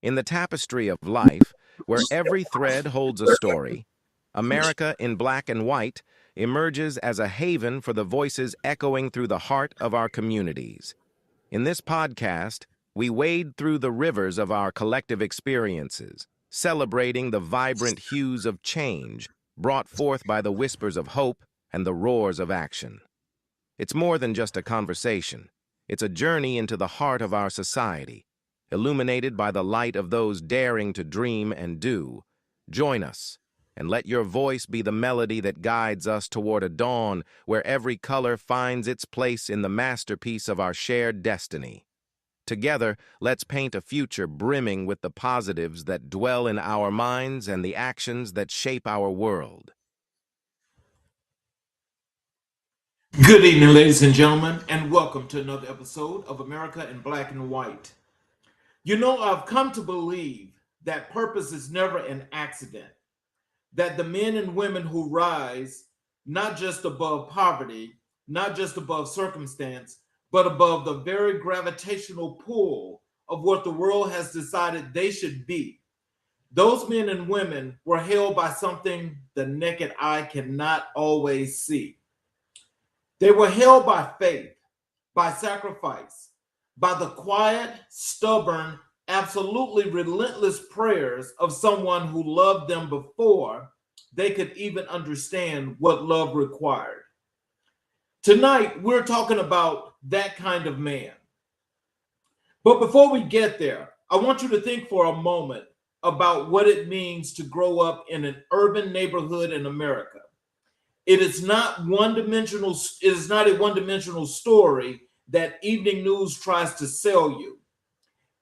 In the tapestry of life, where every thread holds a story, America in Black and White emerges as a haven for the voices echoing through the heart of our communities. In this podcast, we wade through the rivers of our collective experiences, celebrating the vibrant hues of change brought forth by the whispers of hope and the roars of action. It's more than just a conversation. It's a journey into the heart of our society, illuminated by the light of those daring to dream and do. Join us, and let your voice be the melody that guides us toward a dawn where every color finds its place in the masterpiece of our shared destiny. Together, let's paint a future brimming with the positives that dwell in our minds and the actions that shape our world. Good evening, ladies and gentlemen, and welcome to another episode of America in Black and White. You know, I've come to believe that purpose is never an accident, that the men and women who rise, not just above poverty, not just above circumstance, but above the very gravitational pull of what the world has decided they should be. Those men and women were held by something the naked eye cannot always see. They were held by faith, by sacrifice, by the quiet, stubborn, absolutely relentless prayers of someone who loved them before they could even understand what love required. Tonight, we're talking about that kind of man. But before we get there, I want you to think for a moment about what it means to grow up in an urban neighborhood in America. It is not a one-dimensional story that evening news tries to sell you.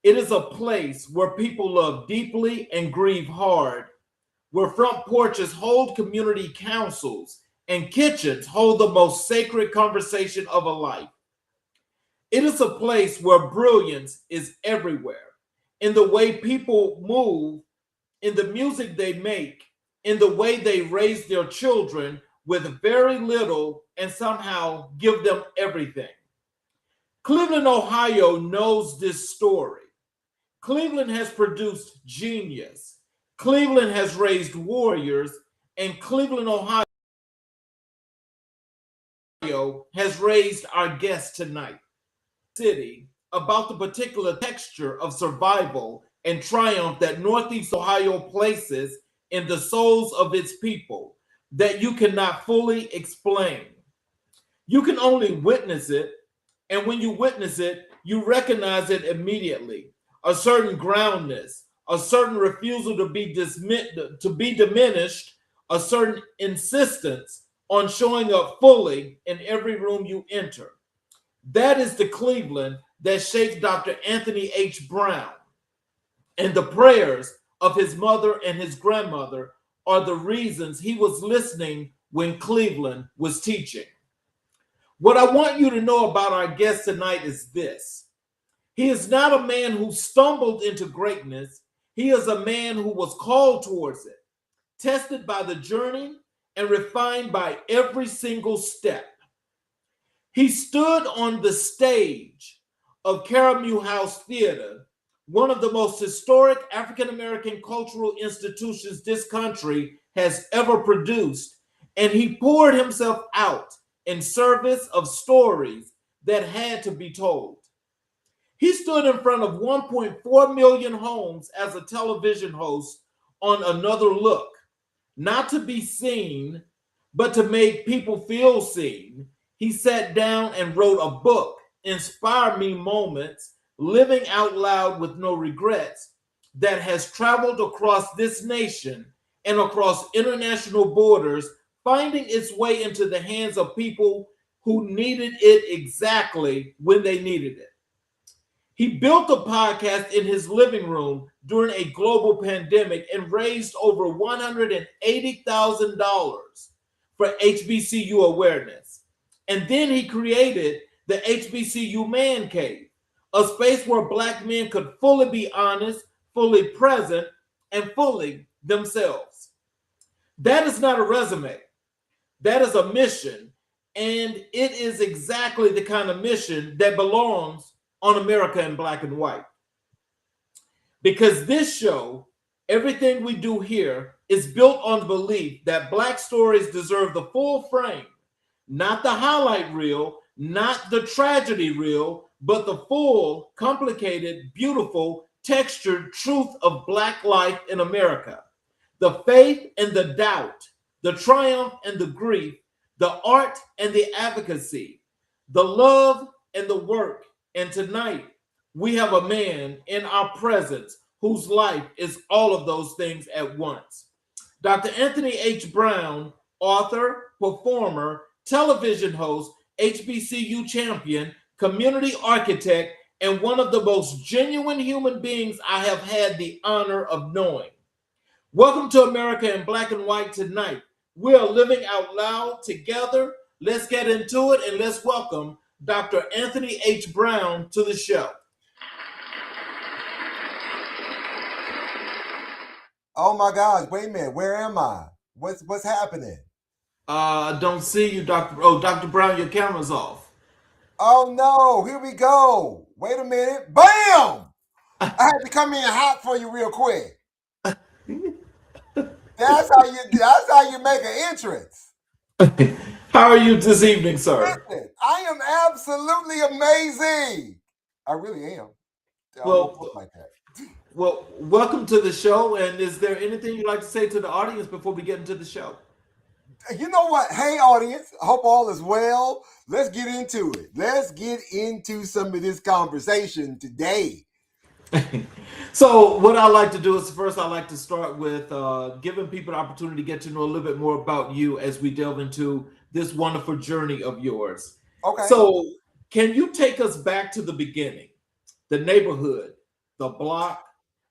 It is a place where people love deeply and grieve hard, where front porches hold community councils and kitchens hold the most sacred conversation of a life. It is a place where brilliance is everywhere, in the way people move, in the music they make, in the way they raise their children with very little and somehow give them everything. Cleveland, Ohio knows this story. Cleveland has produced genius. Cleveland has raised warriors, and Cleveland, Ohio has raised our guest tonight. City about the particular texture of survival and triumph that Northeast Ohio places in the souls of its people that you cannot fully explain. You can only witness it, and when you witness it, you recognize it immediately. A certain groundness, a certain refusal to be diminished, a certain insistence on showing up fully in every room you enter. That is the Cleveland that shaped Dr. Anthony H. Brown, and the prayers of his mother and his grandmother are the reasons he was listening when Cleveland was teaching. What I want you to know about our guest tonight is this. He is not a man who stumbled into greatness. He is a man who was called towards it, tested by the journey, and refined by every single step. He stood on the stage of Caramu House Theater, one of the most historic African-American cultural institutions this country has ever produced, and he poured himself out in service of stories that had to be told. He stood in front of 1.4 million homes as a television host on Another Look, not to be seen, but to make people feel seen. He sat down and wrote a book, Inspire Me Moments, Living Out Loud with No Regrets, that has traveled across this nation and across international borders, finding its way into the hands of people who needed it exactly when they needed it. He built a podcast in his living room during a global pandemic and raised over $180,000 for HBCU awareness. And then he created the HBCU Man Cave, a space where Black men could fully be honest, fully present, and fully themselves. That is not a resume. That is a mission, and it is exactly the kind of mission that belongs on America in Black and White. Because this show, everything we do here, is built on the belief that Black stories deserve the full frame, not the highlight reel, not the tragedy reel, but the full, complicated, beautiful, textured truth of Black life in America. The faith and the doubt, the triumph and the grief, the art and the advocacy, the love and the work. And tonight, we have a man in our presence whose life is all of those things at once. Dr. Anthony H. Brown, author, performer, television host, HBCU champion, community architect, and one of the most genuine human beings I have had the honor of knowing. Welcome to America in Black and White tonight. We are living out loud together. Let's get into it and let's welcome Dr. Anthony H. Brown to the show. Oh my gosh, wait a minute, where am I? What's happening? I don't see you, Dr. Oh, Dr. Brown, your camera's off. Oh no, here we go. Wait a minute. Bam! I had to come in hot for you real quick. That's how you make an entrance. How are you this evening, sir? Listen, I am absolutely amazing. I really am. I Well, won't look like that. Well, welcome to the show. And is there anything you'd like to say to the audience before we get into the show? You know what? Hey, audience. I hope all is well. Let's get into it. Let's get into some of this conversation today. So, what I like to do is first, I like to start with giving people the opportunity to get to know a little bit more about you as we delve into this wonderful journey of yours. Okay. So, can you take us back to the beginning, the neighborhood, the block,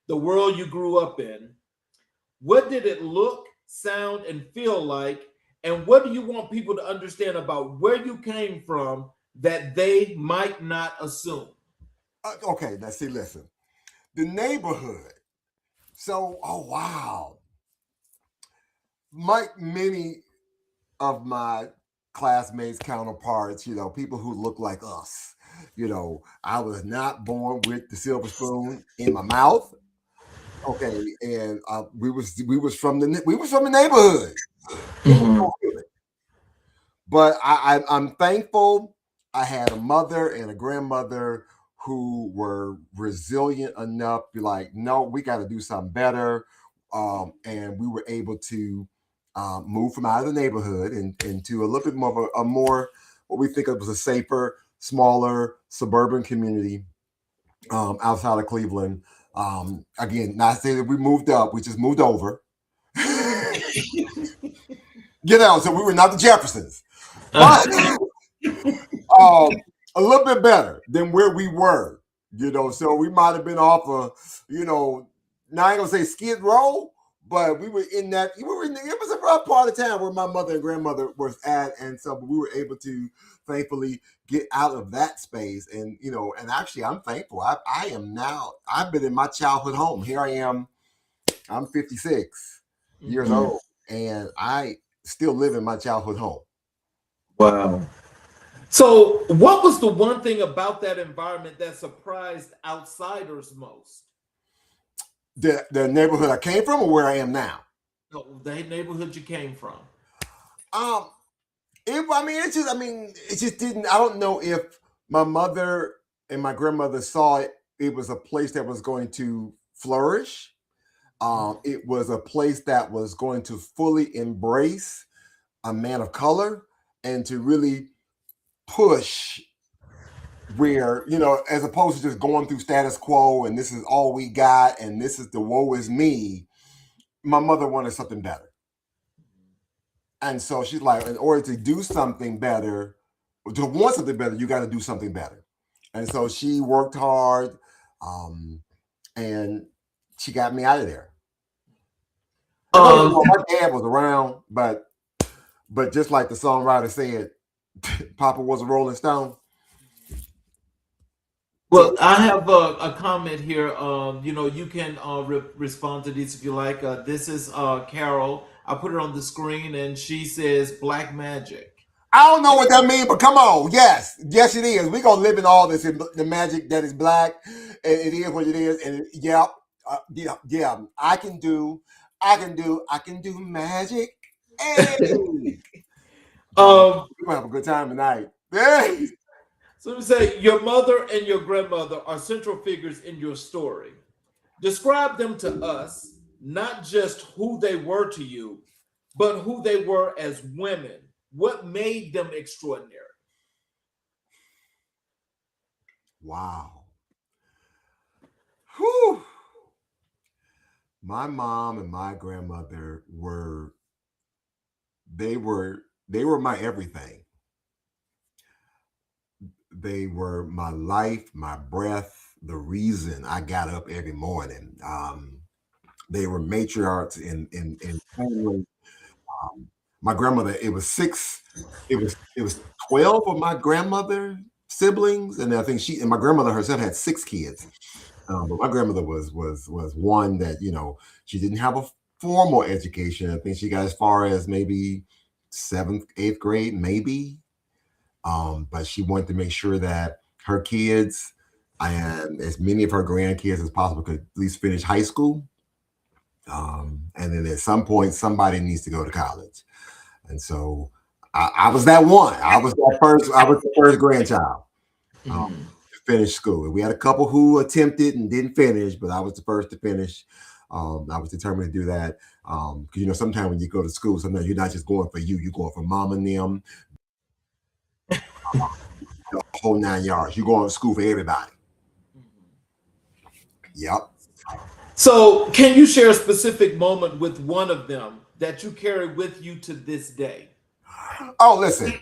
the world you grew up in? What did it look, sound, and feel like? And what do you want people to understand about where you came from that they might not assume? Okay, now see, listen. The neighborhood. So, oh wow. Like many of my classmates, counterparts, people who look like us. I was not born with the silver spoon in my mouth. Okay, and we was from the neighborhood. Mhm. But I'm thankful I had a mother and a grandmother who were resilient enough to be like, no, we got to do something better. And we were able to move from out of the neighborhood and into a little bit more of a more what we think of as a safer, smaller suburban community outside of Cleveland. Again, not saying that we moved up, we just moved over. So we were not the Jeffersons. But a little bit better than where we were, so we might have been off now I ain't gonna say Skid Row, but we were in that, it was a rough part of town where my mother and grandmother was at, and so we were able to thankfully get out of that space, and and actually I'm thankful. I am now, I've been in my childhood home. Here I am, I'm 56 years old, and I still live in my childhood home. Wow. So, what was the one thing about that environment that surprised outsiders most? The neighborhood I came from, or where I am now? No, the neighborhood you came from. It just didn't. I don't know if my mother and my grandmother saw it. It was a place that was going to flourish. It was a place that was going to fully embrace a man of color and to really push where, as opposed to just going through status quo and this is all we got and this is the woe is me. My mother wanted something better. And so she's like, in order to do something better, to want something better, you got to do something better. And so she worked hard, and she got me out of there. My dad was around, but just like the songwriter said, Papa was a Rolling Stone. Well, I have a comment here. You can respond to these if you like. This is Carol. I put her on the screen, and she says "Black Magic." I don't know what that means, but come on. Yes, it is. We're going to live in all this, in the magic that is black. And it is what it is. And yeah, Yeah, I can do magic. Hey, Um, we're gonna have a good time tonight. Hey. so we say your mother and your grandmother are central figures in your story. Describe them to us, not just who they were to you, but who they were as women. What made them extraordinary? Wow. Whew. My mom and my grandmother they were they were my everything. They were my life, my breath, the reason I got up every morning. They were matriarchs in family. My grandmother, it was 12 of my grandmother siblings, and I think she and my grandmother herself had 6 kids. But my grandmother was one that she didn't have a formal education. I think she got as far as maybe seventh, eighth grade, maybe. But she wanted to make sure that her kids and as many of her grandkids as possible could at least finish high school. And then at some point, somebody needs to go to college. And so I was that one. I was the first grandchild to finish school. We had a couple who attempted and didn't finish, but I was the first to finish. I was determined to do that. Because sometimes when you go to school, sometimes you're not just going for you're going for mom and them, the whole 9 yards. You're going to school for everybody. Yep. So, can you share a specific moment with one of them that you carry with you to this day? Oh, listen.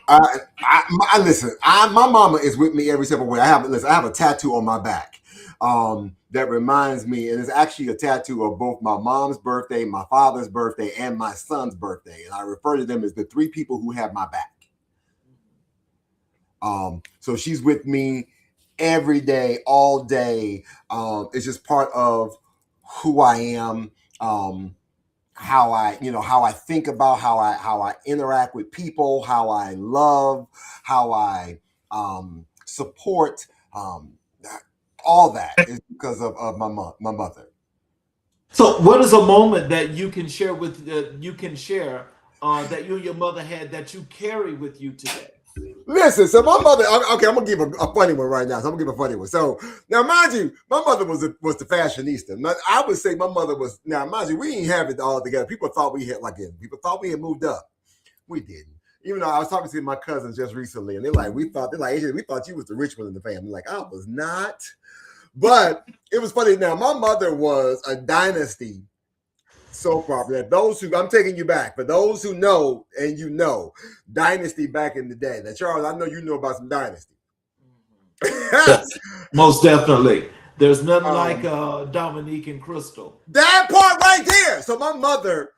Listen. My mama is with me every step of the way. I have a tattoo on my back that reminds me, and it's actually a tattoo of both my mom's birthday, my father's birthday, and my son's birthday. And I refer to them as the 3 people who have my back. So she's with me every day, all day. It's just part of who I am. How I think about how I interact with people, how I love, how I support, all that is because of my mother. So, what is a moment that you can share that you and your mother had that you carry with you today? Listen, so my mother. Okay, I'm gonna give a funny one right now. So I'm gonna give a funny one. So now, mind you, my mother was the fashionista. I would say my mother was. Now, mind you, we didn't have it all together. People thought we had moved up. We didn't. Even though I was talking to my cousins just recently, and we thought you was the rich one in the family. Like, I was not. But it was funny. Now, my mother was a dynasty soap opera. I'm taking you back. For those who know, and Dynasty back in the day. Now, Charles, I know you know about some Dynasty. Most definitely. There's nothing like Dominique and Crystal. That part right there. So my mother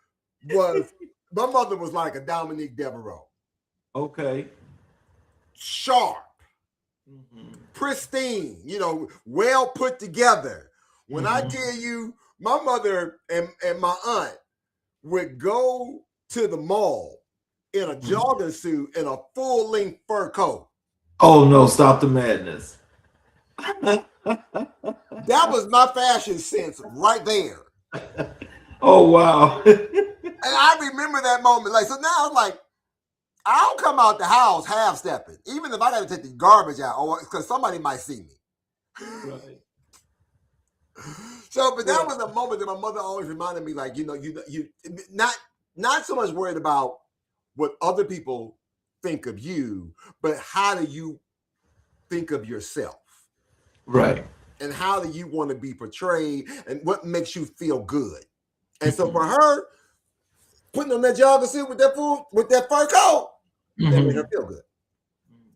was like a Dominique Devereaux. Okay. Sharp. Pristine, well put together. When I tell you, my mother and my aunt would go to the mall in a jogging suit and a full-length fur coat. Oh no, stop the madness. That was my fashion sense right there. Oh wow. And I remember that moment. So now I'm like, I don't come out the house half-stepping, even if I got to take the garbage out, or because somebody might see me. Right. So, but that was a moment that my mother always reminded me, like, you not so much worried about what other people think of you, but how do you think of yourself? Right. And how do you want to be portrayed, and what makes you feel good? And so for her, putting on that jogging suit with that fur coat, that made her feel good.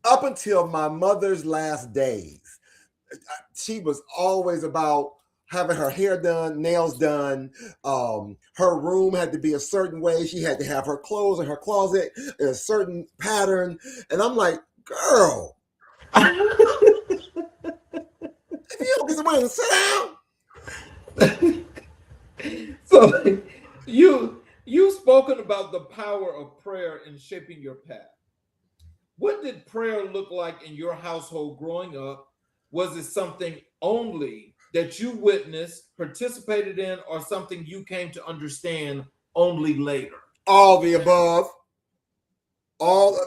Up until my mother's last days, she was always about having her hair done, nails done. Her room had to be a certain way. She had to have her clothes in her closet in a certain pattern. And I'm like, girl, if you don't get somewhere to sit down. So you've spoken about the power of prayer in shaping your path. What did prayer look like in your household growing up? Was it something only that you witnessed, participated in, or something you came to understand only later? All the above.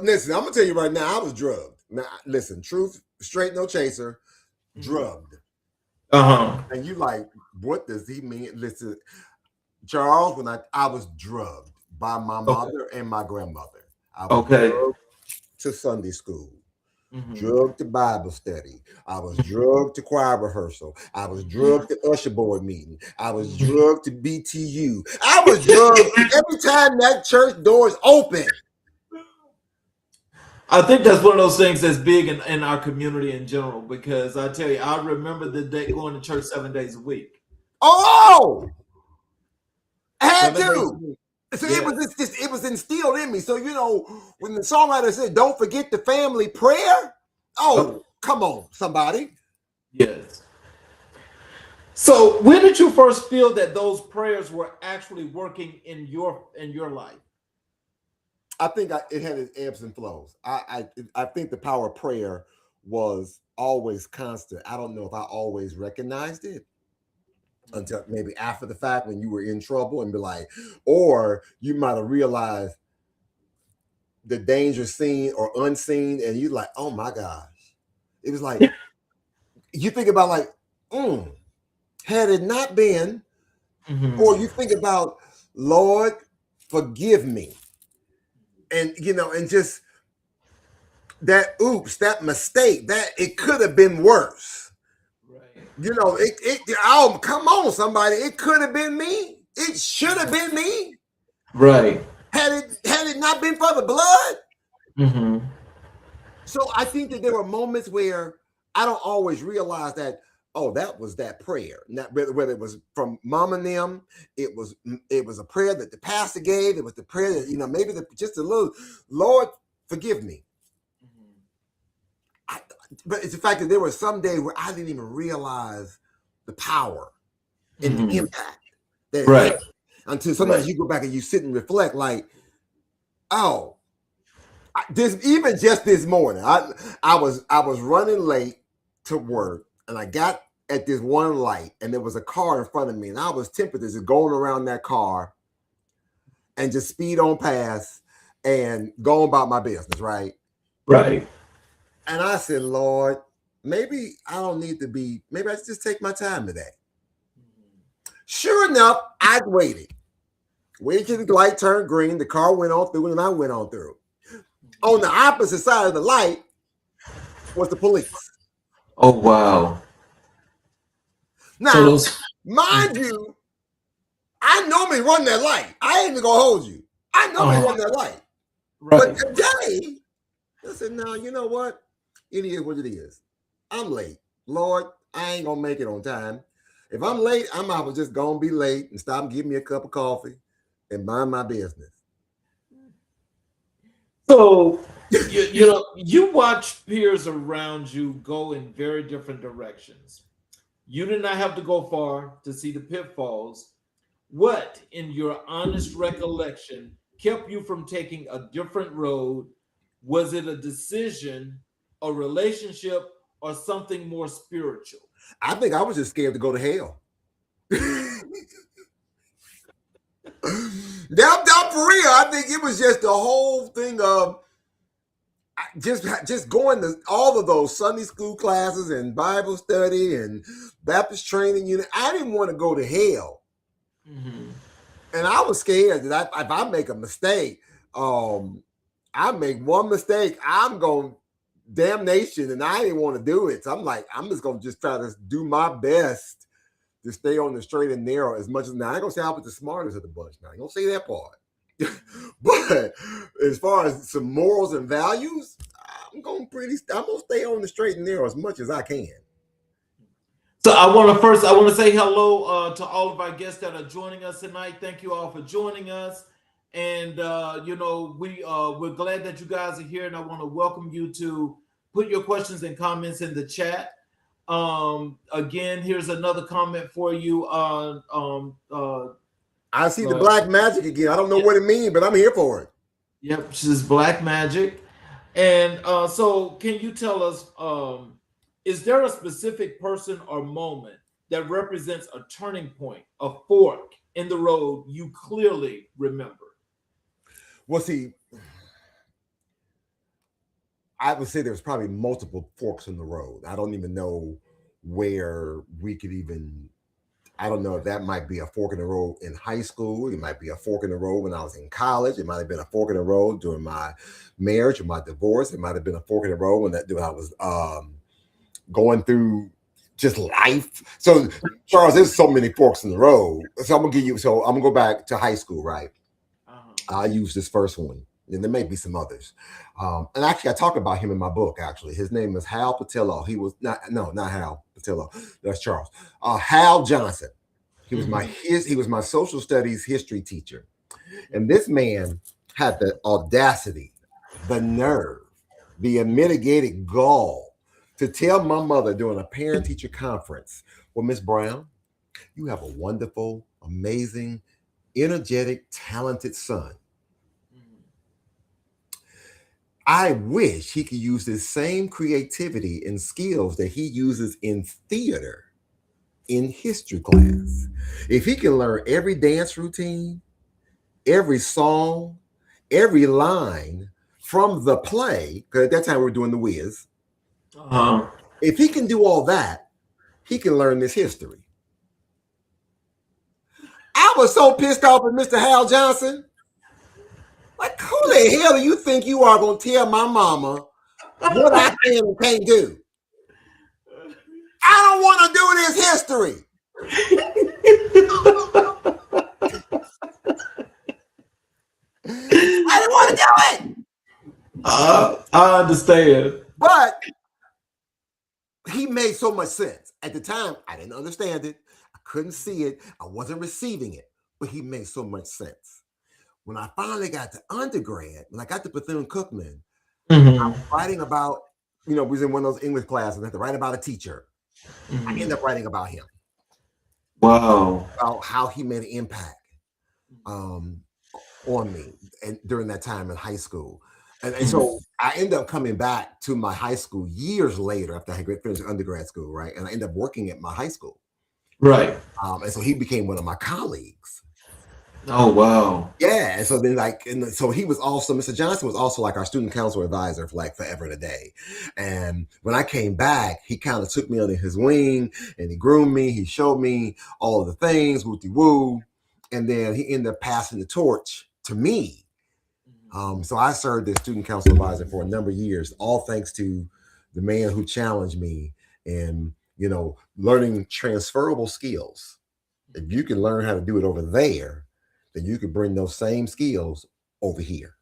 Listen, I'm gonna tell you right now, I was drugged. Now, listen, truth, straight, no chaser, drugged. And you like, what does he mean? Listen, Charles, when I was drugged by my mother and my grandmother. I was drugged to Sunday school, drugged to Bible study. I was drugged to choir rehearsal. I was drugged to usher board meeting. I was drugged to BTU. I was drugged every time that church doors open. I think that's one of those things that's big in our community in general, because I tell you, I remember the day going to church 7 days a week. Oh, I had to. So it was just it was instilled in me. So when the songwriter said, "Don't forget the family prayer," come on, somebody. Yes. So when did you first feel that those prayers were actually working in your life? I think it had its ebbs and flows. I think the power of prayer was always constant. I don't know if I always recognized it until maybe after the fact when you were in trouble and be like, or you might have realized the danger seen or unseen, and you like, oh my gosh. It was like, you think about like, had it not been, or you think about, Lord, forgive me. And and just that that mistake, that it could have been worse. Right. Come on, somebody. It could have been me. It should have been me. Right. Had it not been for the blood. So I think that there were moments where I don't always realize that, that was that prayer. Not whether it was from mom and them, it was a prayer that the pastor gave. It was the prayer that, maybe just a little, Lord, forgive me. But it's the fact that there were some days where I didn't even realize the power and the impact that it had. Until sometimes you go back and you sit and reflect like, even just this morning, I was running late to work, and I got at this one light, and there was a car in front of me, and I was tempted to just going around that car and just speed on past and go about my business, right? Right. And I said, Lord, maybe I don't need to be, maybe I should just take my time today. Sure enough, I waited till the light turned green, the car went on through, and I went on through. On the opposite side of the light was the police. Oh, wow. Now, mind you, I normally run that light. I ain't even gonna hold you. I normally run that light. Right. But today, I said, no, you know what? It is what it is. I'm late. Lord, I ain't gonna make it on time. If I'm late, I'm out just gonna be late and stop and give me a cup of coffee and mind my business. So, you watch peers around you go in very different directions. You did not have to go far to see the pitfalls. What, in your honest recollection, kept you from taking a different road? Was it a decision, a relationship, or something more spiritual? I think I was just scared to go to hell. Down for real. I think it was just the whole thing of just going to all of those Sunday school classes and Bible study and Baptist training unit. I didn't want to go to hell. And I was scared that if I make a mistake, I make one mistake, I'm going damnation, and I didn't want to do it. So I'm like, I'm just going to just try to do my best to stay on the straight and narrow as much as now. I ain't going to say I was the smartest of the bunch now. I ain't going to say that part. But as far as some morals and values, I'm going to stay on the straight and narrow as much as I can. So I want to say hello to all of our guests that are joining us tonight. Thank you all for joining us. And we're glad that you guys are here, and I want to welcome you to put your questions and comments in the chat. Again, here's another comment for you on I see the black magic again. I don't know what it means, but I'm here for it. Yep, she's black magic. And so can you tell us, is there a specific person or moment that represents a turning point, a fork in the road you clearly remember? Well, see, I would say there's probably multiple forks in the road. I don't even know where we could even. I don't know if that might be a fork in the road in high school. It might be a fork in the road when I was in college. It might have been a fork in the road during my marriage or my divorce. It might have been a fork in the road when I was going through just life. So, Charles, there's so many forks in the road. So I'm gonna give you. So I'm gonna go back to high school, right? I use this first one, and there may be some others. And actually, I talk about him in my book. Actually, his name is Hal Patillo. He was not Hal Patillo. That's Charles. Hal Johnson. He was he was my social studies history teacher, and this man had the audacity, the nerve, the unmitigated gall to tell my mother during a parent-teacher conference, "Well, Miss Brown, you have a wonderful, amazing, energetic, talented son. I wish he could use the same creativity and skills that he uses in theater in history class. If he can learn every dance routine, every song, every line from the play, because at that time we were doing The Wiz. If he can do all that, he can learn this history." I was so pissed off at Mr. Hal Johnson. Like, who the hell do you think you are going to tell my mama what I can and can't do? I don't want to do this history. I didn't want to do it. I understand. But he made so much sense. At the time, I didn't understand it. I couldn't see it. I wasn't receiving it. But he made so much sense. When I finally got to undergrad, when I got to Bethune-Cookman, I was writing about, we was in one of those English classes, I had to write about a teacher. I ended up writing about him. Wow. About how he made an impact on me and during that time in high school. And so I ended up coming back to my high school years later after I finished undergrad school, right? And I ended up working at my high school. Right. And so he became one of my colleagues. Oh, wow. Yeah. And so then so he was also, Mr. Johnson was also like our student council advisor for like forever and a day. And when I came back, he kind of took me under his wing and he groomed me. He showed me all of the things, woo-de-woo. And then he ended up passing the torch to me. So I served as student council advisor for a number of years, all thanks to the man who challenged me in, learning transferable skills. If you can learn how to do it over there, then you can bring those same skills over here.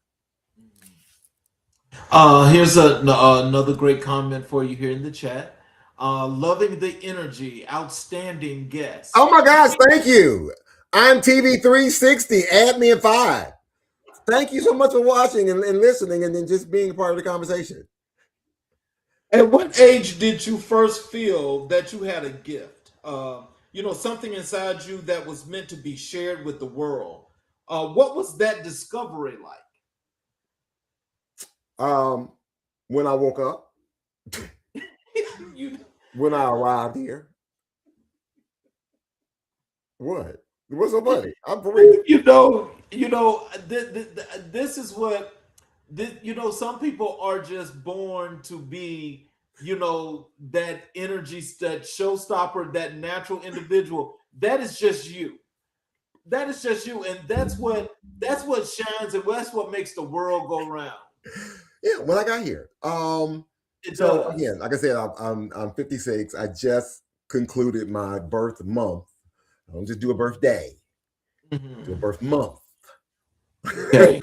Here's another great comment for you here in the chat. Loving the energy, outstanding guest. Oh my gosh, thank you. I'm TV360, add me at 5. Thank you so much for watching and listening and then just being part of the conversation. At what age did you first feel that you had a gift? Something inside you that was meant to be shared with the world. What was that discovery like? When I woke up, when I arrived here. What? What's so funny? I'm for real. This is what some people are just born to be, that energy, that showstopper, that natural individual. That is just you. That is just you, and that's what shines, and that's what makes the world go round. Yeah, when I got here. Again, like I said, I'm 56. I just concluded my birth month. I don't just do a birthday. Do a birth month. Okay.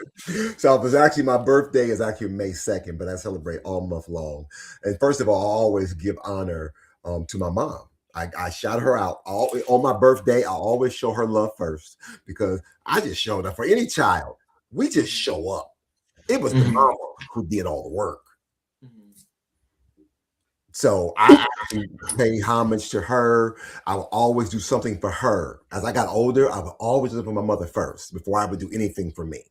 So it was actually, my birthday is actually May 2nd, but I celebrate all month long. And first of all, I always give honor to my mom. I shout her out on my birthday. I always show her love first because I just showed up. For any child, we just show up. It was the mama who did all the work. So I actually pay homage to her. I will always do something for her. As I got older, I would always look for my mother first before I would do anything for me.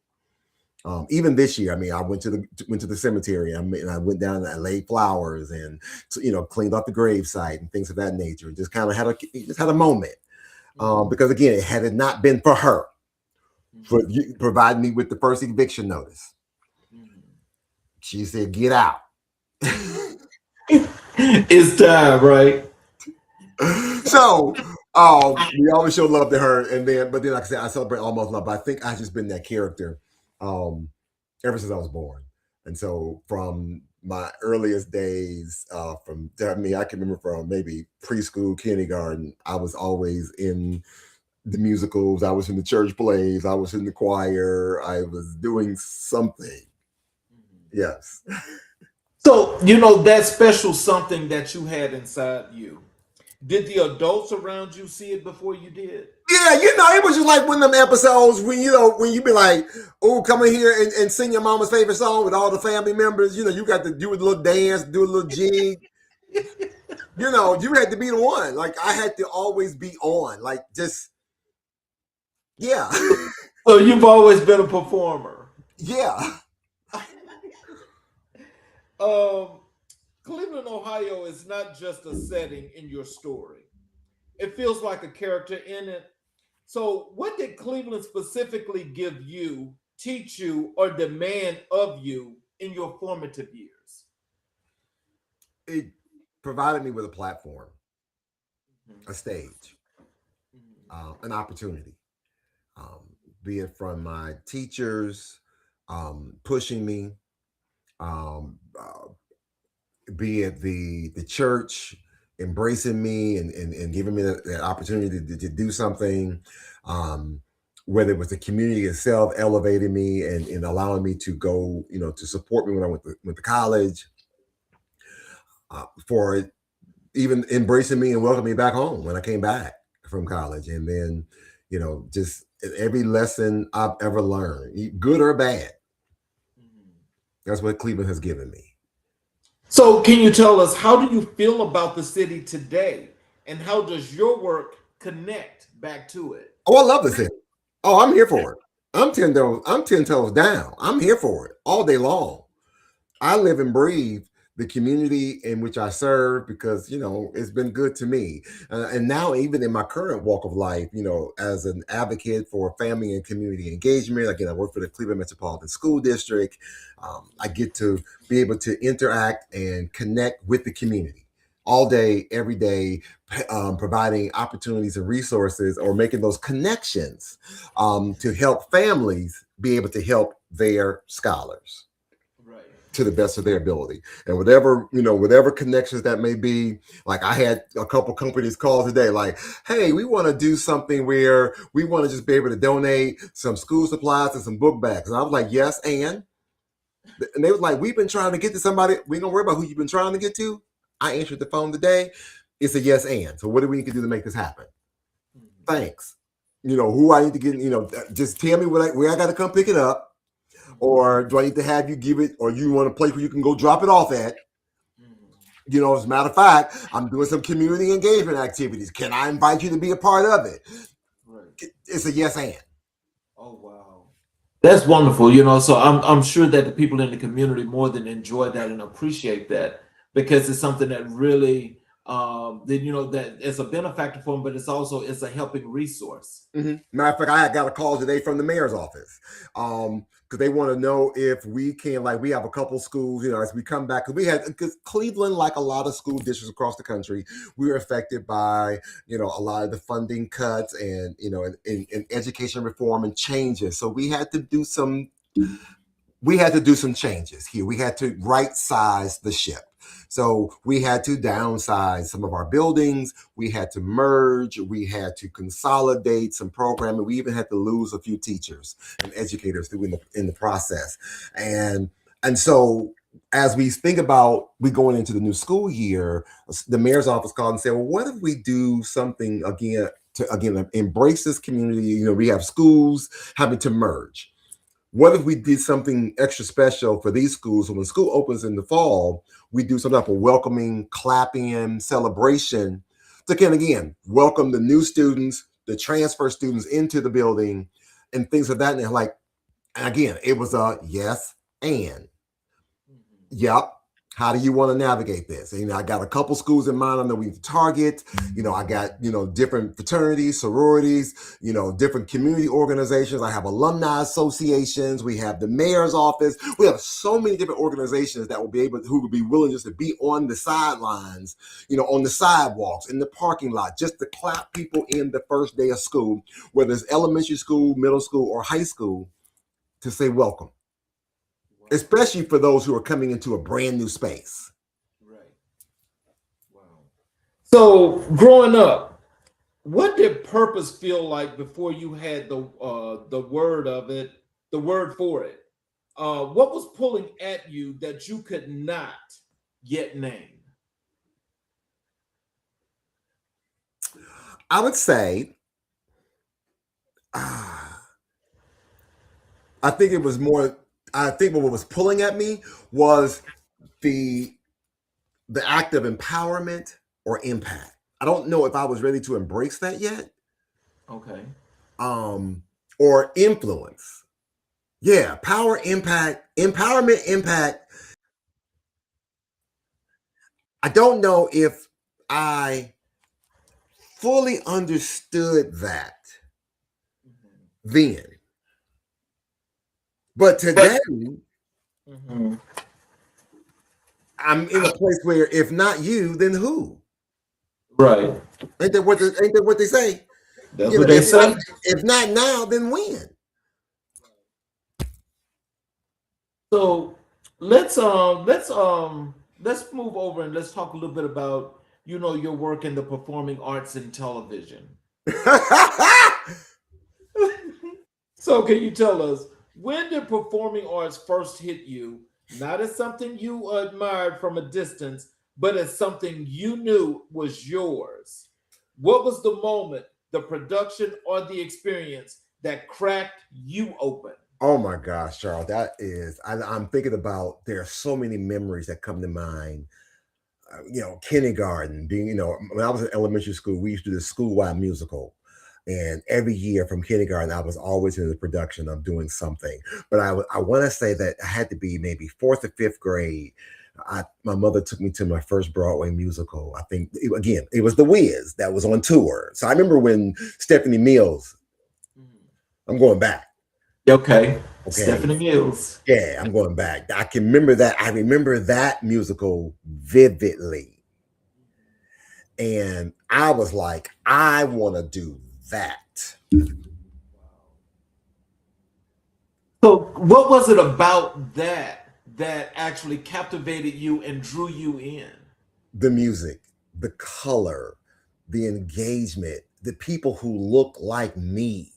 Even this year, I mean, I went to the cemetery. And I went down and I laid flowers and cleaned up the grave site and things of that nature. Just kind of had a moment. Because again, had it not been for her, for providing me with the first eviction notice, she said, "Get out." It's time, right? So we always show love to her, but then like I said, I celebrate almost love. But I think I've just been that character ever since I was born, and so from my earliest days, I can remember from maybe preschool, kindergarten, I was always in the musicals, I was in the church plays, I was in the choir, I was doing something. Yes. So, that special something that you had inside you, did the adults around you see it before you did? Yeah, it was just like one of them episodes when you be like, "Oh, come in here and sing your mama's favorite song with all the family members." You got to do a little dance, do a little jig. You had to be the one. Like I had to always be on. Like just, yeah. So you've always been a performer. Yeah. Cleveland, Ohio is not just a setting in your story. It feels like a character in it. So, what did Cleveland specifically give you, teach you, or demand of you in your formative years? It provided me with a platform, a stage, an opportunity, be it from my teachers pushing me, be it the church embracing me and giving me that opportunity to do something, whether it was the community itself elevating me and allowing me to go, to support me when I went to college, for even embracing me and welcoming me back home when I came back from college. And then, just every lesson I've ever learned, good or bad, that's what Cleveland has given me. So, can you tell us, how do you feel about the city today, and how does your work connect back to it? Oh, I love the city. Oh, I'm here for it. I'm 10 toes down. I'm here for it all day long. I live and breathe the community in which I serve because, it's been good to me. And now even in my current walk of life, as an advocate for family and community engagement, again, I work for the Cleveland Metropolitan School District. I get to be able to interact and connect with the community all day, every day, providing opportunities and resources or making those connections to help families be able to help their scholars to the best of their ability. And whatever connections that may be. Like I had a couple companies call today, like, "Hey, we want to do something where we want to just be able to donate some school supplies and some book bags." And I was like, "Yes, and they was like, "We've been trying to get to somebody. We don't worry about who you've been trying to get to." I answered the phone today. It's a yes, and. So what do we need to do to make this happen? Thanks. Who I need to get, just tell me where I got to come pick it up. Or do I need to have you give it, or you want a place where you can go drop it off at? As a matter of fact, I'm doing some community engagement activities. Can I invite you to be a part of it? Right. It's a yes and. Oh, wow. That's wonderful. So I'm sure that the people in the community more than enjoy that and appreciate that, because it's something that really, that it's a benefactor for them, but it's a helping resource. Matter of fact, I got a call today from the mayor's office. Because they want to know if we can, like, we have a couple schools, as we come back, because Cleveland, like a lot of school districts across the country, we were affected by, a lot of the funding cuts and, and education reform and changes. So we had to do some changes here. We had to right size the ship. So we had to downsize some of our buildings. We had to merge. We had to consolidate some programming. We even had to lose a few teachers and educators in the process. And so as we think about we going into the new school year, the mayor's office called and said, "Well, what if we do something again to embrace this community?" We have schools having to merge. What if we did something extra special for these schools? So when school opens in the fall, we do some type of welcoming, clapping, celebration to again welcome the new students, the transfer students into the building, and things of that. And like, And again, it was a yes and. Mhm. Yep. How do you want to navigate this? And, I got a couple schools in mind. I know we need to target. I got, different fraternities, sororities, different community organizations. I have alumni associations. We have the mayor's office. We have so many different organizations that who would be willing just to be on the sidelines, on the sidewalks, in the parking lot, just to clap people in the first day of school, whether it's elementary school, middle school, or high school, to say welcome. Wow. Especially for those who are coming into a brand new space. Right. Wow. So growing up, what did purpose feel like before you had the word of it, the word for it? What was pulling at you that you could not yet name? I would say, I think it was more. I think what was pulling at me was the act of empowerment or impact. I don't know if I was ready to embrace that yet. Okay. Or influence. Yeah, power, impact, empowerment, impact. I don't know if I fully understood that then. But today, Mhm. I'm in a place where if not you, then who? Right. Ain't that what they say? That's what they say. If not now, then when? So let's move over and let's talk a little bit about your work in the performing arts and television. So can you tell us, when did performing arts first hit you? Not as something you admired from a distance, but as something you knew was yours. What was the moment, the production, or the experience that cracked you open? Oh my gosh, Charles, I'm thinking about, there are so many memories that come to mind. Kindergarten, being, when I was in elementary school, we used to do the school-wide musical. And every year from kindergarten, I was always in the production of doing something. But I want to say that I had to be maybe fourth or fifth grade. My mother took me to my first Broadway musical. I think, again, it was The Wiz that was on tour. So I remember when Stephanie Mills, I'm going back. Okay. Okay. Stephanie Mills. Yeah, I'm going back. I can remember that. I remember that musical vividly. And I was like, I want to do that. So what was it about that actually captivated you and drew you in? The music, the color, the engagement, the people who look like me.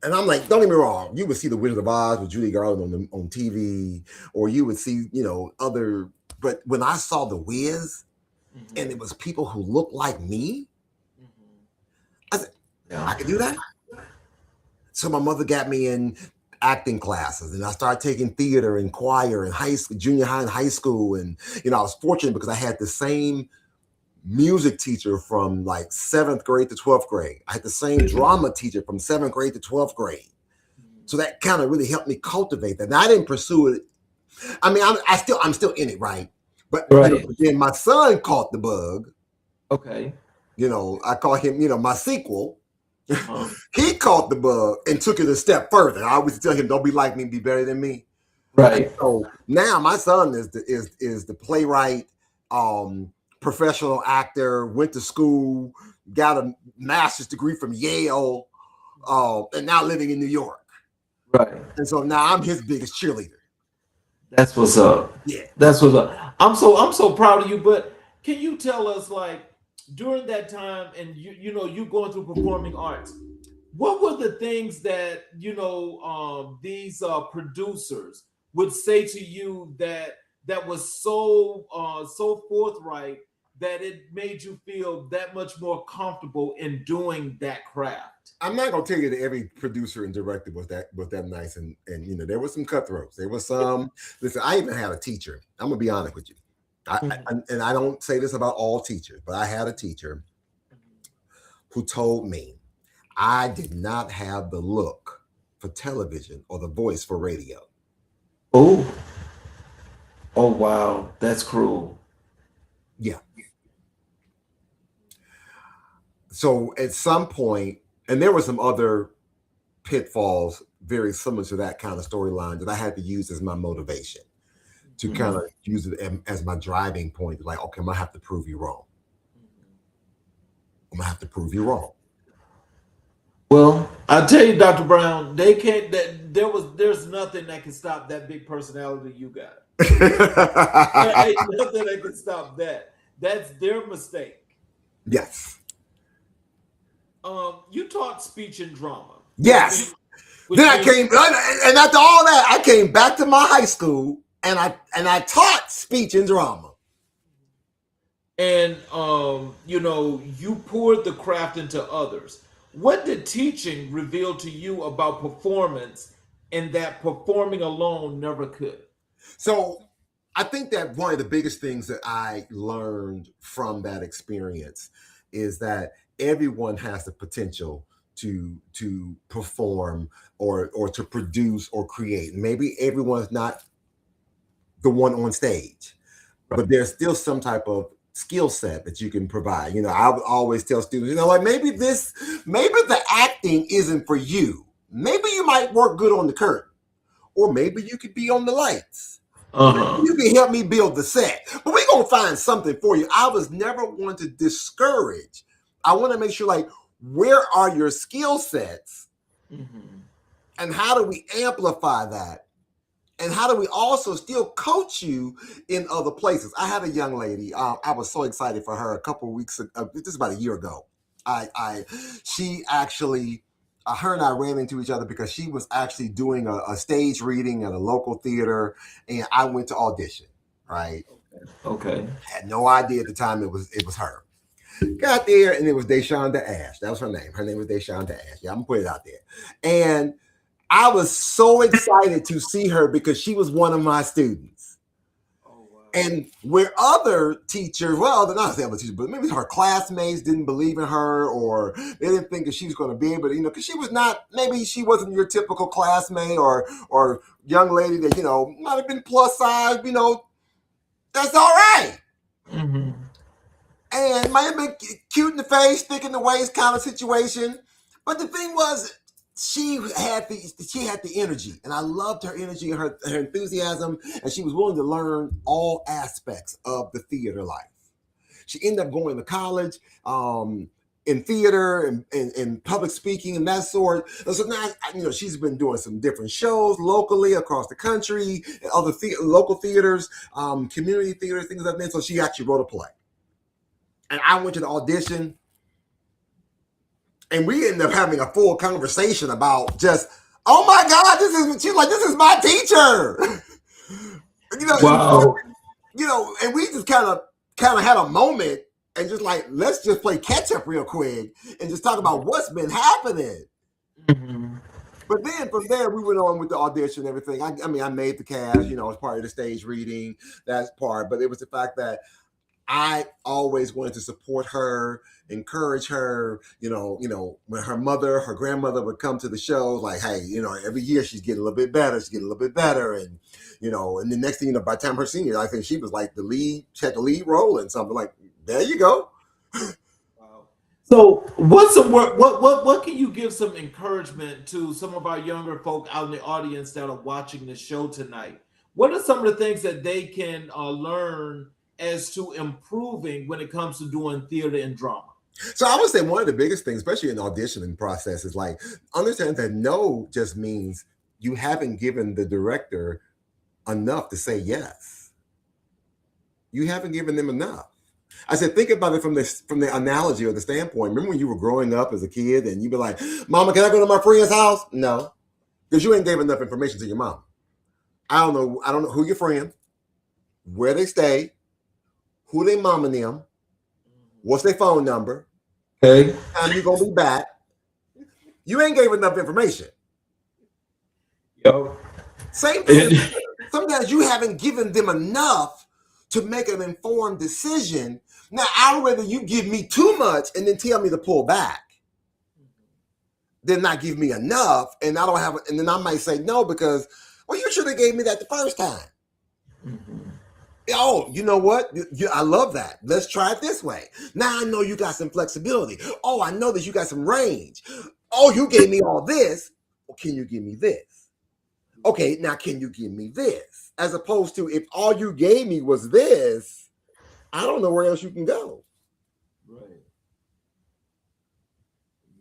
And I'm like, don't get me wrong, you would see The Wizard of Oz with Judy Garland on TV, or you would see, other. But when I saw The Wiz, and it was people who looked like me, I said, I could do that. So my mother got me in acting classes, and I started taking theater and choir in high school, junior high and high school. And, I was fortunate because I had the same music teacher from like 7th grade to 12th grade. I had the same drama teacher from 7th grade to 12th grade. So that kind of really helped me cultivate that. Now, I didn't pursue it. I mean, I'm still in it, right? But Right. Then my son caught the bug. Okay. I call him, my sequel. He caught the bug and took it a step further. I always tell him, don't be like me, be better than me. Right. And so now my son is the playwright, professional actor, went to school, got a master's degree from Yale, and now living in New York. Right. And so now I'm his biggest cheerleader. That's what's up. Yeah. That's what's up. I'm so proud of you. But can you tell us, like, during that time, and you going through performing arts, what were the things that these producers would say to you that was so forthright that it made you feel that much more comfortable in doing that craft? I'm not gonna tell you that every producer and director was that nice, and there was some cutthroats. There was some. Listen, I even had a teacher. I'm gonna be honest with you. And I don't say this about all teachers, but I had a teacher who told me I did not have the look for television or the voice for radio. Oh, oh wow, that's cruel. Yeah. So at some point, and there were some other pitfalls very similar to that kind of storyline that I had to use as my motivation to kind of use it as my driving point. Like, okay, I'm gonna have to prove you wrong. I'm gonna have to prove you wrong. Well, I'll tell you, Dr. Brown, they can't. There's nothing that can stop that big personality you got. There ain't nothing that can stop that. That's their mistake. Yes. You taught speech and drama. Yes. Then I came, and after all that, I came back to my high school, and I taught speech and drama. And you poured the craft into others. What did teaching reveal to you about performance, and that performing alone never could? So I think that one of the biggest things that I learned from that experience is that everyone has the potential to perform or to produce or create. Maybe everyone's not the one on stage, but there's still some type of skill set that you can provide. I would always tell students, like maybe the acting isn't for you. Maybe you might work good on the curtain, or maybe you could be on the lights. You can help me build the set, but we're gonna find something for you. I was never one to discourage. I want to make sure, like, where are your skill sets, and how do we amplify that? And how do we also still coach you in other places? I had a young lady. I was so excited for her a couple of weeks ago. This is about a year ago. She actually, her and I ran into each other because she was actually doing a stage reading at a local theater, and I went to audition. Right. Okay. Had no idea at the time it was her. Got there, and it was Deshonda Ash. That was her name. Her name was Deshonda Ash. Yeah, I'm gonna put it out there. And I was so excited to see her because she was one of my students. Oh, wow. And where other teachers, not other teachers, but maybe her classmates didn't believe in her, or they didn't think that she was going to be able to, because she was not, maybe she wasn't your typical classmate or young lady that, might have been plus size, that's all right. And might have been cute in the face, thick in the waist kind of situation. But the thing was, she had the energy, and I loved her energy and her enthusiasm, and she was willing to learn all aspects of the theater life. She ended up going to college in theater and public speaking and that sort. And so now, she's been doing some different shows locally across the country, other local theaters, community theaters, things like that. So she actually wrote a play, and I went to the audition. And we ended up having a full conversation about just, oh my God, this is my teacher. Wow. And we just kind of had a moment and just like, let's just play catch up real quick and just talk about what's been happening. But then from there, we went on with the audition and everything. I made the cast, as part of the stage reading, that part. But it was the fact that I always wanted to support her, encourage her, when her grandmother would come to the show, like, hey, every year she's getting a little bit better. And, and the next thing, by the time her senior, I think she was like she had the lead role in something. Like, there you go. Wow. So what can you give some encouragement to some of our younger folk out in the audience that are watching the show tonight? What are some of the things that they can learn as to improving when it comes to doing theater and drama? So I would say one of the biggest things, especially in the auditioning process, is like, understand that no just means you haven't given the director enough to say yes. You haven't given them enough. I said, think about it from the analogy or the standpoint. Remember when you were growing up as a kid and you'd be like, Mama, can I go to my friend's house? No, because you ain't gave enough information to your mom. I don't know who your friend, where they stay, who they mom and them, what's their phone number, okay, time you gonna be back. You ain't gave enough information. Yo. Same thing. Sometimes you haven't given them enough to make an informed decision. Now, I'd rather you give me too much and then tell me to pull back. they're not giving me enough, and I don't have, and then I might say no because, well, you should have gave me that the first time. Mm-hmm. Oh, you know what? I love that. Let's try it this way. Now I know you got some flexibility. Oh, I know that you got some range. Oh, you gave me all this. Well, can you give me this? Okay, now can you give me this? As opposed to if all you gave me was this, I don't know where else you can go. Right.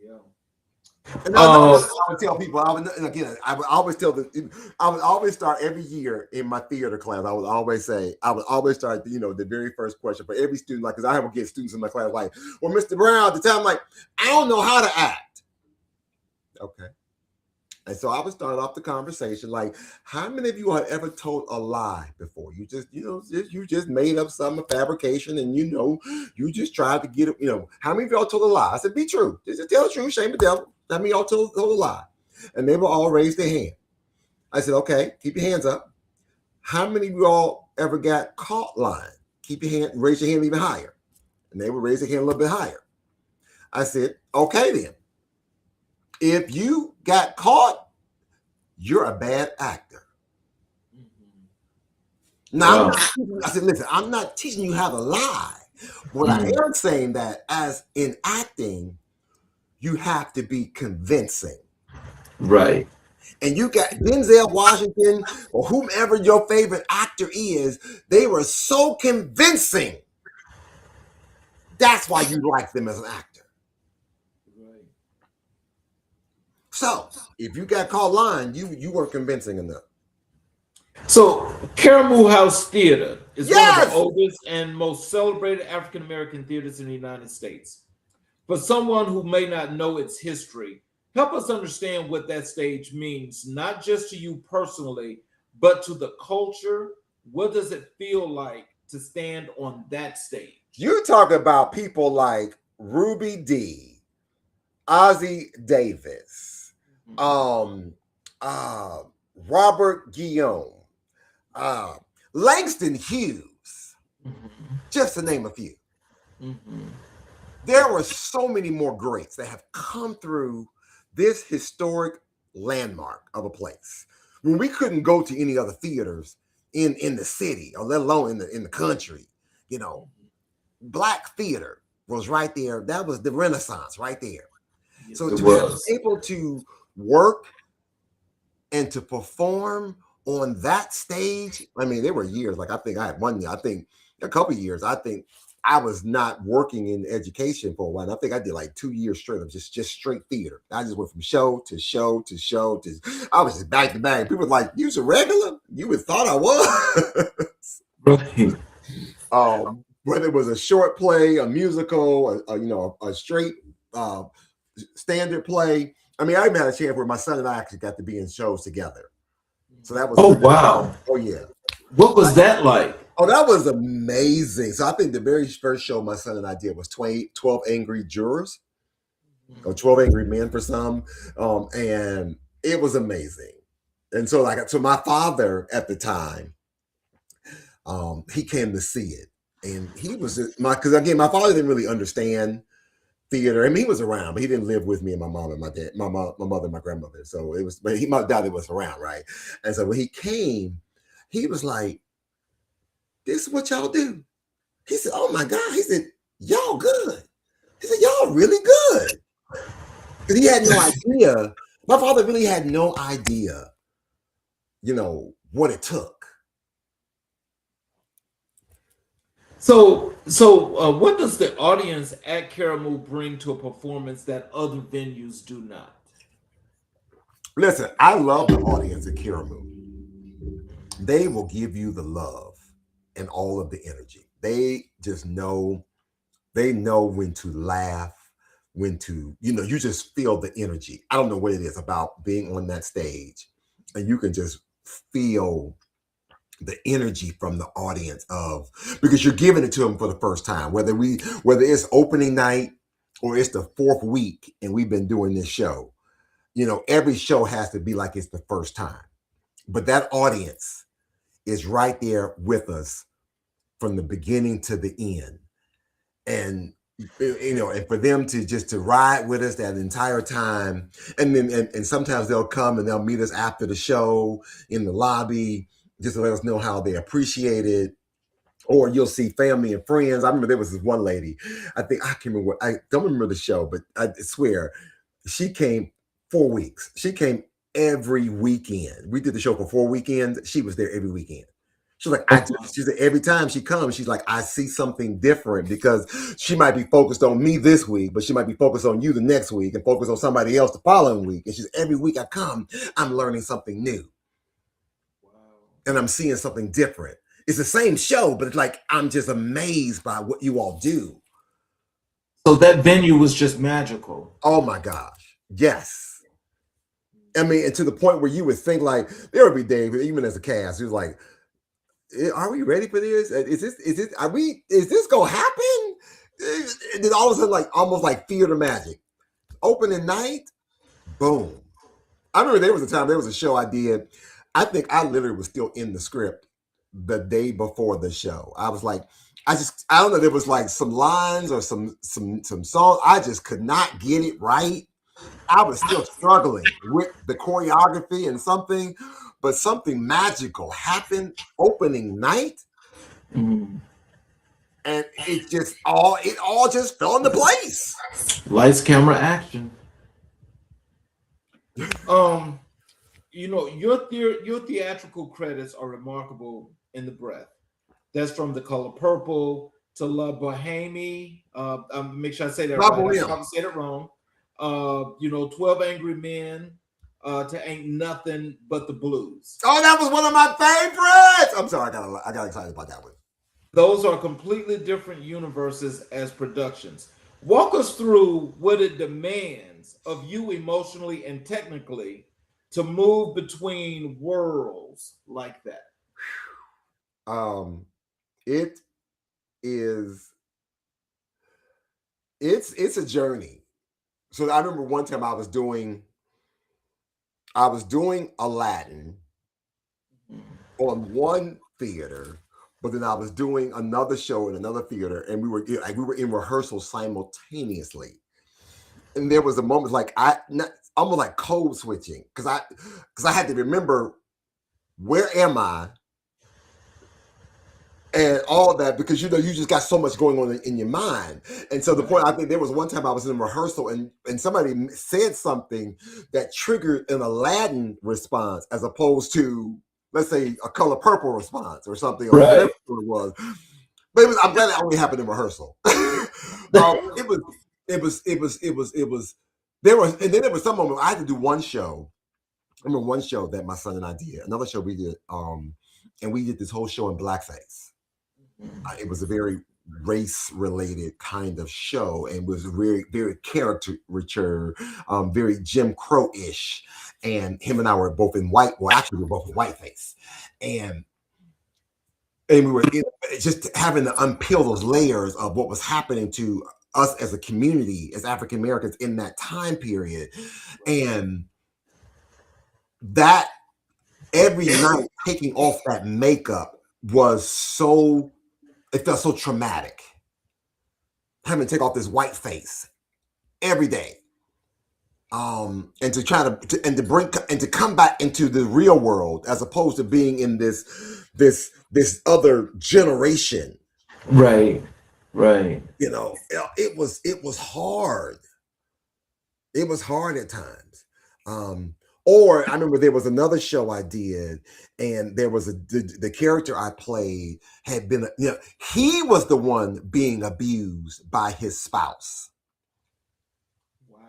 Yeah. And I would tell people, I would always start every year in my theater class. I would always start, the very first question for every student, like, because I would get students in my class like, well, Mr. Brown, at the time, like, I don't know how to act. Okay. And so I would start off the conversation like, how many of you have ever told a lie before? You just made up some fabrication and you just tried to get it, how many of y'all told a lie? I said, be true. Just tell the truth, shame the devil. How many of y'all told a lie? And they will all raise their hand. I said, okay, keep your hands up. How many of y'all ever got caught lying? Raise your hand even higher. And they would raise their hand a little bit higher. I said, okay then. If you got caught, you're a bad actor. Now, I said, listen, I'm not teaching you how to lie. What I am saying that as in acting, you have to be convincing. Right. And you got Denzel Washington or whomever your favorite actor is, they were so convincing. That's why you like them as an actor. So, if you got caught lying, you weren't convincing enough. So, Caramoo House Theater is one of the oldest and most celebrated African American theaters in the United States. For someone who may not know its history, help us understand what that stage means, not just to you personally, but to the culture. What does it feel like to stand on that stage? You talk about people like Ruby Dee, Ossie Davis, Robert Guillaume, Langston Hughes, just to name a few. There were so many more greats that have come through this historic landmark of a place. When we couldn't go to any other theaters in the city, or let alone in the country, Black theater was right there. That was the Renaissance right there. Yes, so to be able to work and to perform on that stage, I mean, there were years, like I think I had 1 year, I think a couple of years, I think I was not working in education for a while. I think I did like 2 years straight of just straight theater. I just went from show to show to show I was just back to back. People were like, "You's a regular?" You would thought I was. Right. Whether it was a short play, a musical, a straight standard play. I mean, I even had a chance where my son and I actually got to be in shows together. So that was wow. Oh yeah. What was that like? Oh, that was amazing. So I think the very first show my son and I did was 12 Angry Jurors, or 12 Angry Men for some. And it was amazing. And so my father at the time, he came to see it. And he was because again, my father didn't really understand theater. I mean, he was around, but he didn't live with me and my mom and my dad, my mother and my grandmother. So it was, but my dad was around, right? And so when he came, he was like, "This is what y'all do." He said, "Oh my God." He said, "Y'all good." He said, "Y'all really good." Because he had no idea. My father really had no idea, what it took. So what does the audience at Caramoo bring to a performance that other venues do not? Listen, I love the audience at Caramoo. They will give you the love and all of the energy. They just know, when to laugh, when to, you just feel the energy. I don't know what it is about being on that stage, and you can just feel the energy from the audience because you're giving it to them for the first time, whether it's opening night or it's the fourth week and we've been doing this show, every show has to be like it's the first time. But that audience is right there with us from the beginning to the end. And, and for them to just to ride with us that entire time, and then and sometimes they'll come and they'll meet us after the show in the lobby just to let us know how they appreciate it. Or you'll see family and friends. I remember there was this one lady. I can't remember. I don't remember the show, but I swear she came 4 weeks. She came every weekend. We did the show for 4 weekends. She was there every weekend. She's like, she said every time she comes, she's like, I see something different because she might be focused on me this week, but she might be focused on you the next week and focused on somebody else the following week. And she's every week I come, I'm learning something new. Wow. And I'm seeing something different. It's the same show, but it's like I'm just amazed by what you all do. So that venue was just magical. Oh my gosh. Yes. I mean, and to the point where you would think like there would be days, even as a cast, it was like, are we ready for this? Is this gonna happen? And then all of a sudden, like almost like theater magic. Opening night, boom. I remember there was a show I did. I think I literally was still in the script the day before the show. I was like, I don't know, there was like some lines or some songs. I just could not get it right. I was still struggling with the choreography and something, but something magical happened opening night. Mm-hmm. And it all just fell into place. Lights, camera, action. Your theatrical credits are remarkable in the breadth. That's from The Color Purple to La Boheme. Make sure I say that right. I probably said it wrong. 12 Angry Men to Ain't Nothing But the Blues. Oh, that was one of my favorites. I'm sorry, I got excited about that one. Those are completely different universes as productions. Walk us through what it demands of you emotionally and technically to move between worlds like that. It's a journey. So I remember one time I was doing Aladdin on one theater, but then I was doing another show in another theater, and we were in rehearsal simultaneously. And there was a moment like almost like code switching because I had to remember where am I and all that, because you just got so much going on in your mind. And so the point, I think there was one time I was in rehearsal and somebody said something that triggered an Aladdin response as opposed to, let's say, a Color Purple response or something, or whatever it was. But I'm glad it only happened in rehearsal. It was there was some moment I had to do one show. I remember one show that my son and I did, another show we did, and we did this whole show in blackface. It was a very race-related kind of show and was very, very caricature, very Jim Crow-ish. And him and I were both in white. Well, actually, we were both in whiteface, and we were just having to unpeel those layers of what was happening to us as a community, as African Americans in that time period, and that every night taking off that makeup was so. It felt so traumatic. Having to take off this white face every day, and to try to come back into the real world as opposed to being in this other generation. Right. It was hard. It was hard at times. Or I remember there was another show I did, and there was the character I played had been, he was the one being abused by his spouse. Wow.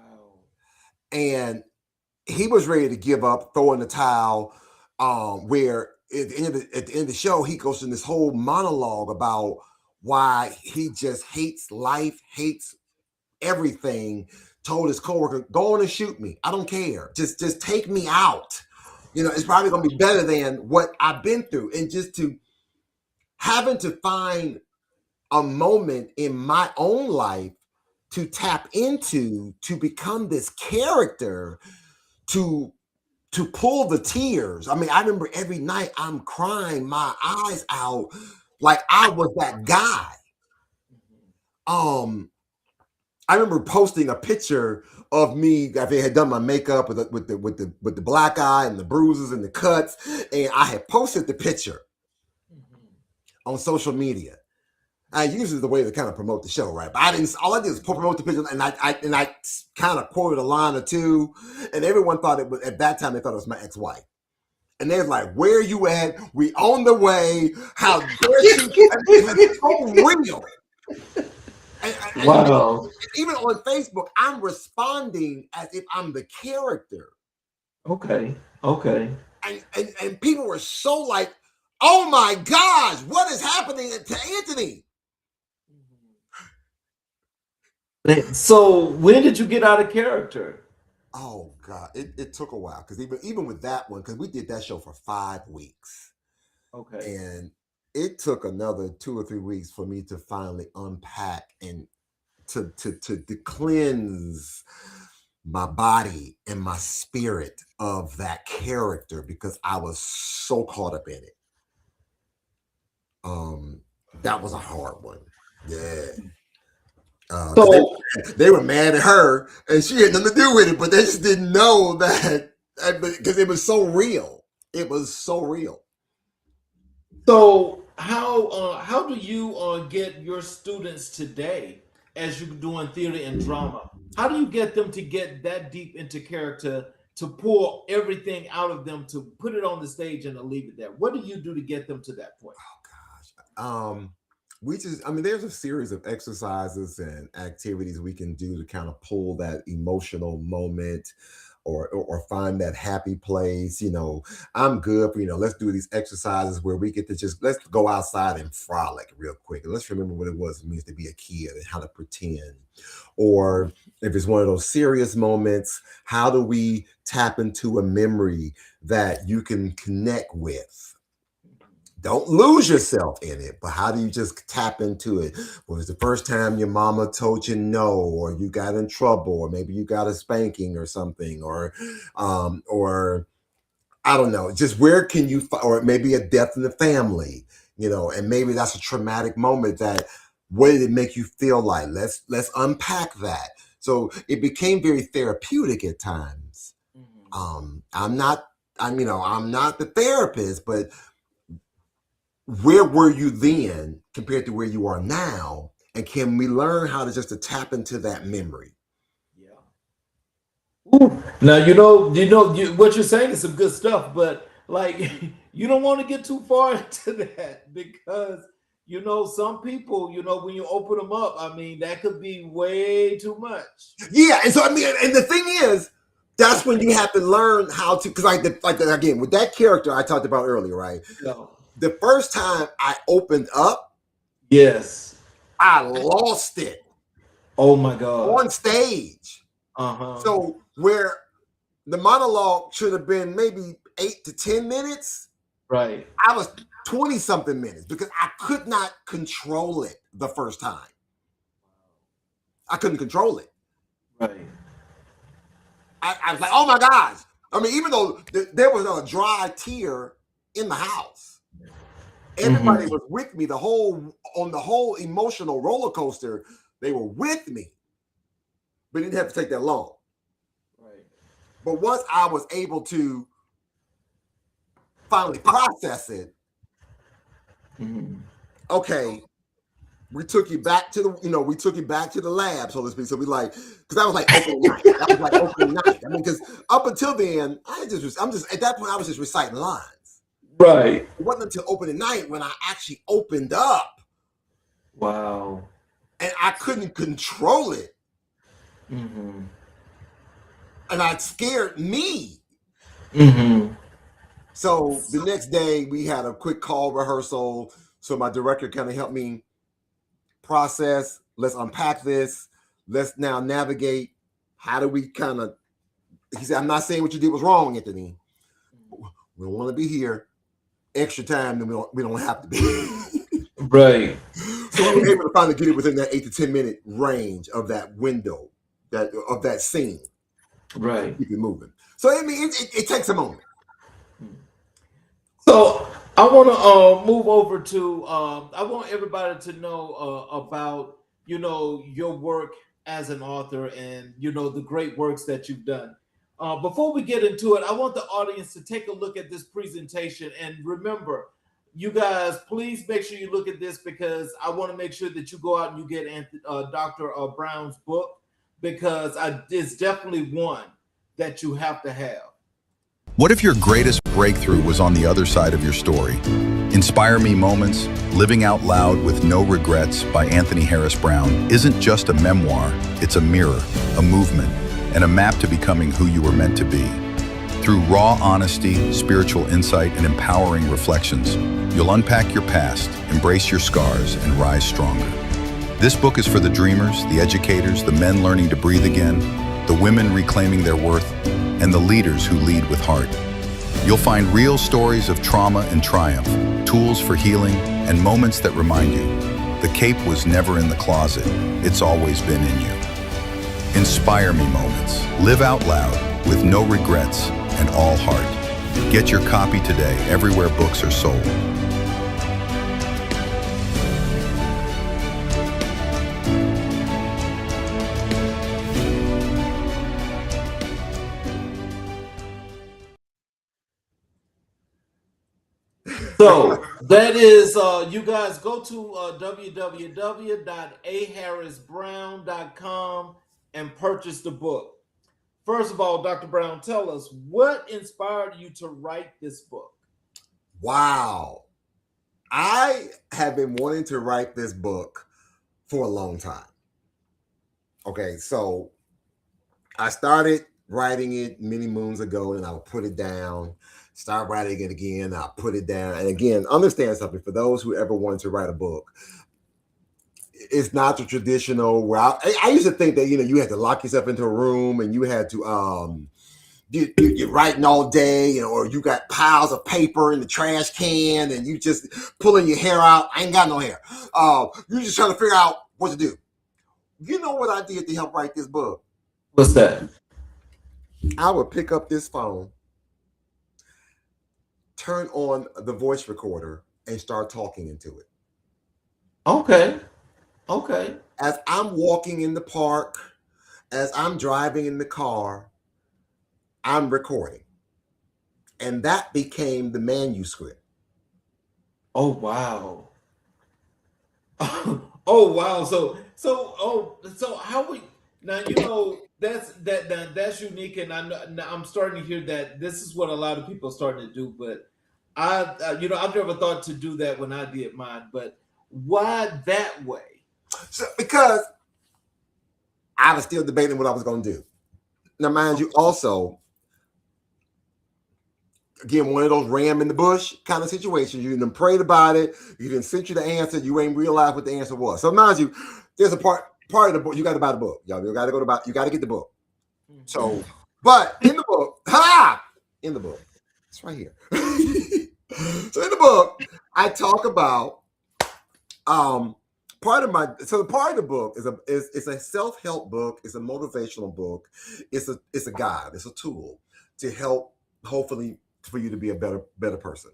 And he was ready to give up, throw in the towel, where at the end of the show, he goes in this whole monologue about why he just hates life, hates everything. Told his coworker, go on and shoot me. I don't care. Just take me out. It's probably going to be better than what I've been through. And just to having to find a moment in my own life to tap into, to become this character, to pull the tears. I mean, I remember every night I'm crying my eyes out like I was that guy. I remember posting a picture of me after I had done my makeup with the black eye and the bruises and the cuts, and I had posted the picture on social media. I use it as a way to kind of promote the show, right? But I didn't. All I did was promote the picture, and I kind of quoted a line or two, and everyone thought it was at that time they thought it was my ex-wife, and they was like, "Where you at? We on the way? How dare you?" It's so real. And Wow. even on Facebook, I'm responding as if I'm the character, Okay. Okay. and people were so like, "Oh my gosh, what is happening to Anthony?" So when did you get out of character? Oh God, it took a while because even with that one, because we did that show for 5 weeks, Okay. and it took another 2 or 3 weeks for me to finally unpack and to cleanse my body and my spirit of that character because I was so caught up in it. That was a hard one. Yeah. 'Cause So they were mad at her and she had nothing to do with it, but they just didn't know that because it was so real. It was so real. So how do you get your students today as you're doing theater and drama? How do you get them to get that deep into character to pull everything out of them to put it on the stage and to leave it there? What do you do to get them to that point? We just, I mean, there's a series of exercises and activities we can do to kind of pull that emotional moment or find that happy place. I'm good for, let's do these exercises where we get to just, let's go outside and frolic real quick. And let's remember what it means to be a kid and how to pretend. Or if it's one of those serious moments, how do we tap into a memory that you can connect with? Don't lose yourself in it, but how do you just tap into it? Was the first time your mama told you no, or you got in trouble, or maybe you got a spanking or something, or I don't know, just where can you, or maybe a death in the family, and maybe that's a traumatic moment. That what did it make you feel like? Let's unpack that. So it became very therapeutic at times. I'm not, I'm not the therapist, but where were you then compared to where you are now? And can we learn how to tap into that memory? Yeah. Ooh. Now what you're saying is some good stuff, but like you don't want to get too far into that because some people, when you open them up, I mean that could be way too much. Yeah, and so I mean, and the thing is, that's when you have to learn how to, because again with that character I talked about earlier, right? Yeah. The first time I opened up, Yes. I lost it Oh my God. on stage. Uh-huh. So where the monologue should have been maybe 8 to 10 minutes, Right. I was 20 something minutes because I could not control it the first time. I couldn't control it. Right. I was like, oh my gosh. I mean, even though there was a dry tear in the house, everybody was with me on the whole emotional roller coaster. They were with me, but it didn't have to take that long. Right. But once I was able to finally process it, okay, we took you back to the lab, so to speak. So we because that was like opening night. That was like opening night. I mean, because up until then, I'm just at that point I was just reciting lines. Right. It wasn't until opening night when I actually opened up. Wow. And I couldn't control it. And it scared me. So the next day we had a quick call rehearsal. So my director kind of helped me process. Let's unpack this. Let's now navigate. How do we kind of, he said, I'm not saying what you did was wrong, Anthony. We don't want to be here extra time than we don't have to be. Right. So we were able to finally get it within that 8 to 10 minute range of that window, of that scene. Right. Keep it moving. So I mean, it takes a moment. So I want to move over to. I want everybody to know about your work as an author and the great works that you've done. Before we get into it, I want the audience to take a look at this presentation. And remember, you guys, please make sure you look at this, because I want to make sure that you go out and you get Dr. Brown's book, because it's definitely one that you have to have. What if your greatest breakthrough was on the other side of your story? Inspire Me Moments, Living Out Loud with No Regrets by Anthony Harris Brown isn't just a memoir, it's a mirror, a movement, and a map to becoming who you were meant to be. Through raw honesty, spiritual insight, and empowering reflections, you'll unpack your past, embrace your scars, and rise stronger. This book is for the dreamers, the educators, the men learning to breathe again, the women reclaiming their worth, and the leaders who lead with heart. You'll find real stories of trauma and triumph, tools for healing, and moments that remind you, the cape was never in the closet, it's always been in you. Inspire Me Moments, live out loud with no regrets and all heart. Get your copy today everywhere books are sold. So that is, you guys go to www.aharrisbrown.com and purchase the book. First of all, Dr. Brown, tell us what inspired you to write this book. Wow. I have been wanting to write this book for a long time. Okay, so I started writing it many moons ago, and I would put it down, start writing it again, I'll put it down. And again, understand something, for those who ever wanted to write a book, it's not the traditional where I used to think that, you had to lock yourself into a room and you had to, you're writing all day, or you got piles of paper in the trash can and you just pulling your hair out. I ain't got no hair. You're just trying to figure out what to do. You know what I did to help write this book? What's that? I would pick up this phone, turn on the voice recorder, and start talking into it. Okay. As I'm walking in the park, as I'm driving in the car, I'm recording. And that became the manuscript. Oh, wow. Oh, wow. So how we now, that's unique. And I'm starting to hear that this is what a lot of people are starting to do. But I've never thought to do that when I did mine. But why that way? So, because I was still debating what I was going to do. Now, mind you, also, again, one of those ram in the bush kind of situations. You didn't prayed about it. You didn't sent you the answer. You ain't realized what the answer was. So, mind you, there's a part of the book. You got to buy the book. Y'all, you got to get the book. So, but in the book, in the book, it's right here. So in the book, I talk about part of the book is a self-help book. It's a motivational book. It's a guide. It's a tool to help, hopefully, for you to be a better person.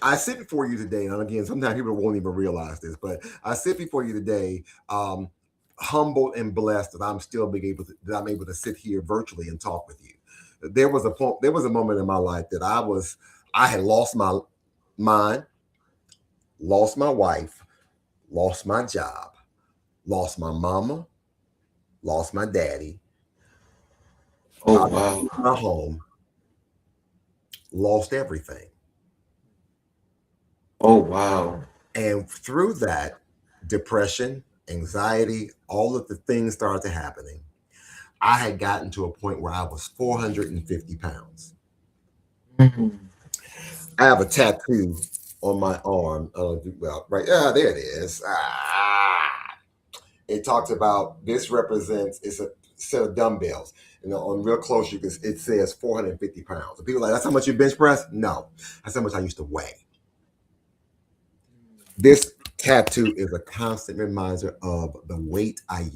I sit before you today, and again, sometimes people won't even realize this, but I sit before you today, humbled and blessed that I'm able to sit here virtually and talk with you. There was a moment in my life that I had lost my mind, lost my wife, lost my job, lost my mama, lost my daddy. Oh, wow. Lost my home, lost everything. Oh, wow. And through that, depression, anxiety, all of the things started happening. I had gotten to a point where I was 450 pounds. Mm-hmm. I have a tattoo on my arm. Right. There it is. It talks about, this represents, it's a set of dumbbells. On real close, it says 450 pounds. And people are like, that's how much you bench press? No, that's how much I used to weigh. This tattoo is a constant reminder of the weight I used